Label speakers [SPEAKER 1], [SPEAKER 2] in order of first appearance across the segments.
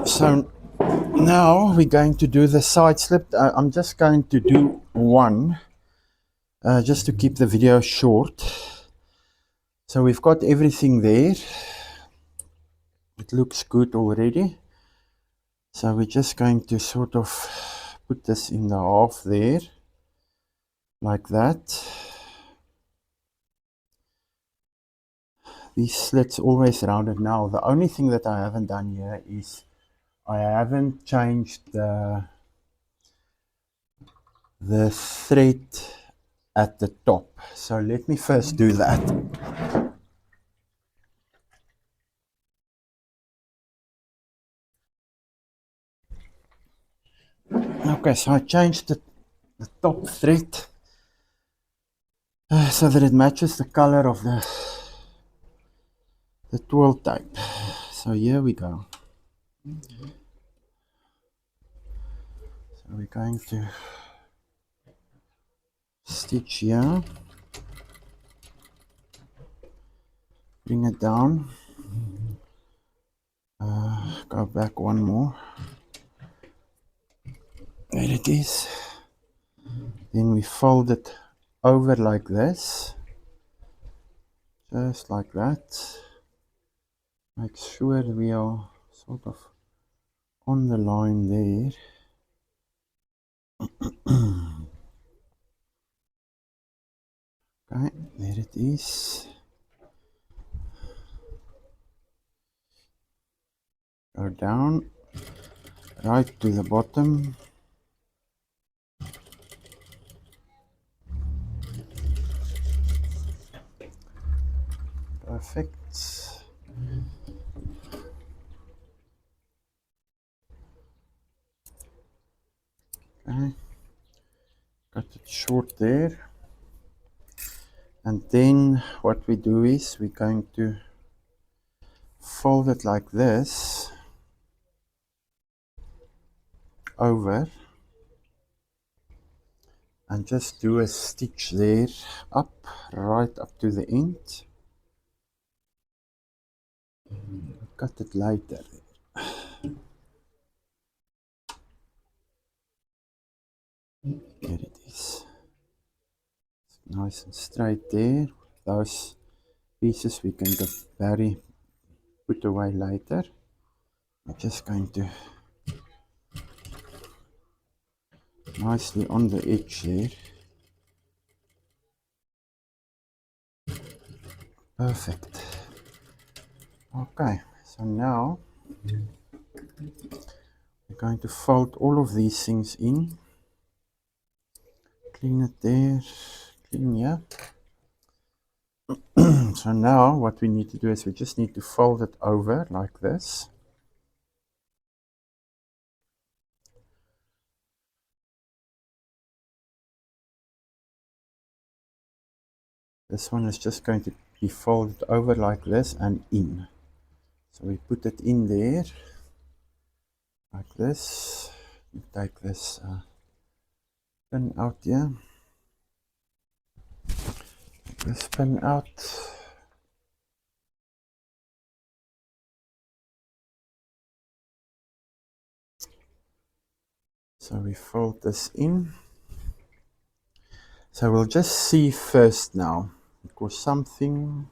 [SPEAKER 1] So now we're going to do the side slip. I'm just going to do one just to keep the video short. So we've got everything there. It looks good already. So we're just going to sort of put this in the half there, like that. These slits always rounded now. The only thing that I haven't done here is I haven't changed the thread at the top. So let me first do that. Okay, so I changed the top thread so that it matches the color of the twill tape. So here we go. So we're going to stitch here, bring it down, go back one more. There it is. Then we fold it over like this, just like that. Make sure we are sort of on the line there. Okay, there it is. Go down, right to the bottom. Perfect. Okay, cut it short there. And then what we do is we're going to fold it like this over and just do a stitch there up, right up to the end. Cut it later. There it is. It's nice and straight there. Those pieces we can put away later. I'm just going to nicely on the edge there. Perfect. Okay, so now we're going to fold all of these things in. Clean it there, clean here. So now what we need to do is we just need to fold it over like this. This one is just going to be folded over like this and in. So we put it in there like this. We take this pin out here. Take this pin out. So we fold this in. So we'll just see first now, because something.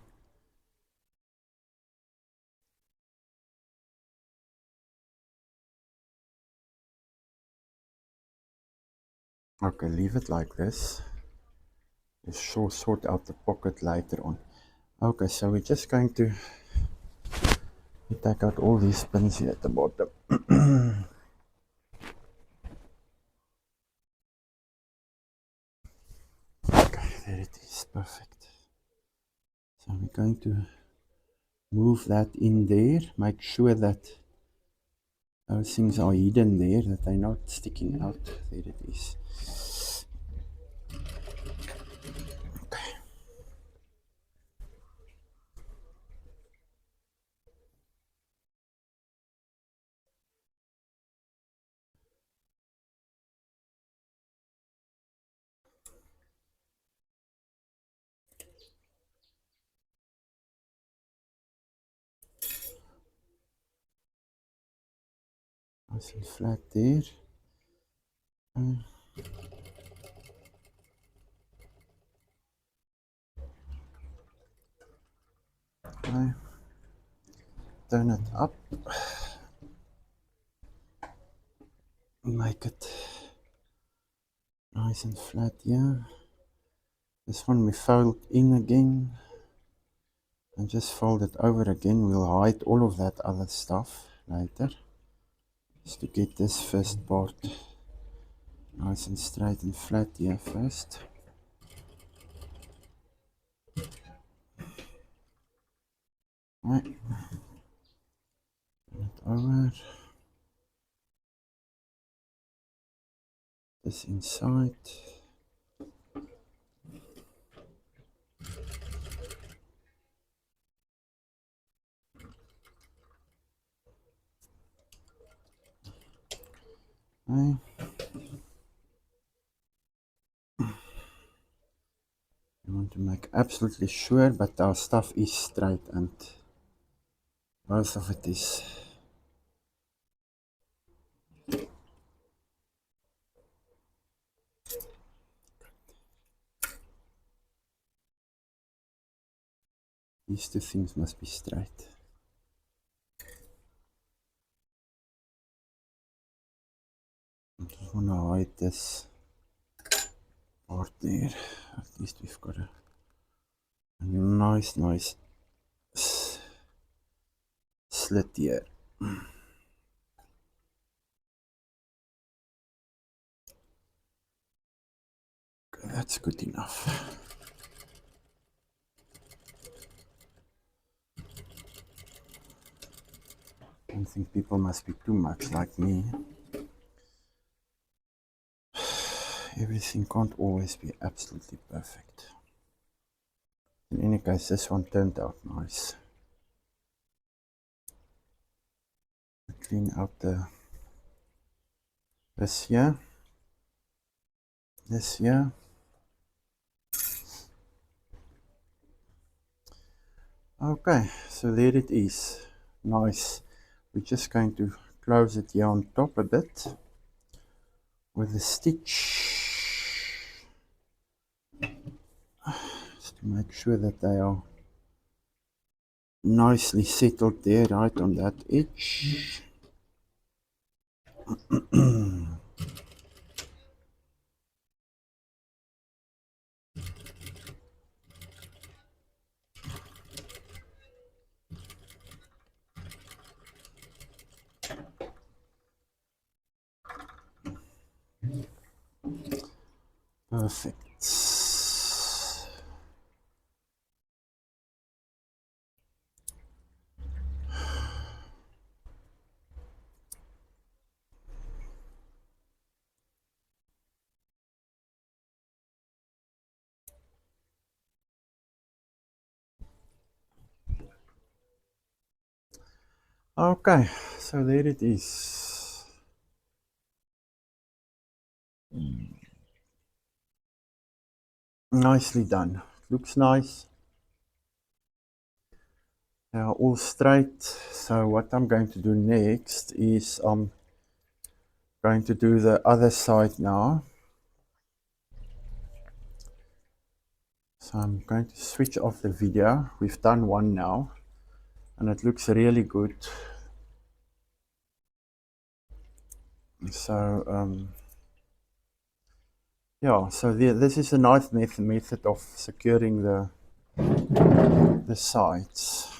[SPEAKER 1] Okay, leave it like this. We'll sort out the pocket later on. Okay, so we're just going to take out all these pins here at the bottom. Okay, there it is, perfect. So we're going to move that in there, make sure that those things are hidden there, that they're not sticking out. There it is. Nice and flat there. Okay. Turn it up. Make it nice and flat here. This one we fold in again and just fold it over again. We'll hide all of that other stuff later, just to get this first part nice and straight and flat here first. Right. Turn it over. This inside. Okay. We want to make absolutely sure, but our stuff is straight and most of it is. These two things must be straight. I just want to hide this part there. At least we've got a nice slit here. Okay, that's good enough. I don't think people must be too much like me. Everything can't always be absolutely perfect. In any case, this one turned out nice. Clean out this here. This here. Okay, so there it is. Nice. We're just going to close it here on top a bit with a stitch, just to make sure that they are nicely settled there, right on that edge. Perfect. Okay, so there it is. Nicely done. Looks nice. Now all straight. So what I'm going to do next is I'm going to do the other side now. So I'm going to switch off the video. We've done one now and it looks really good. So yeah, so this is a nice method of securing the sides.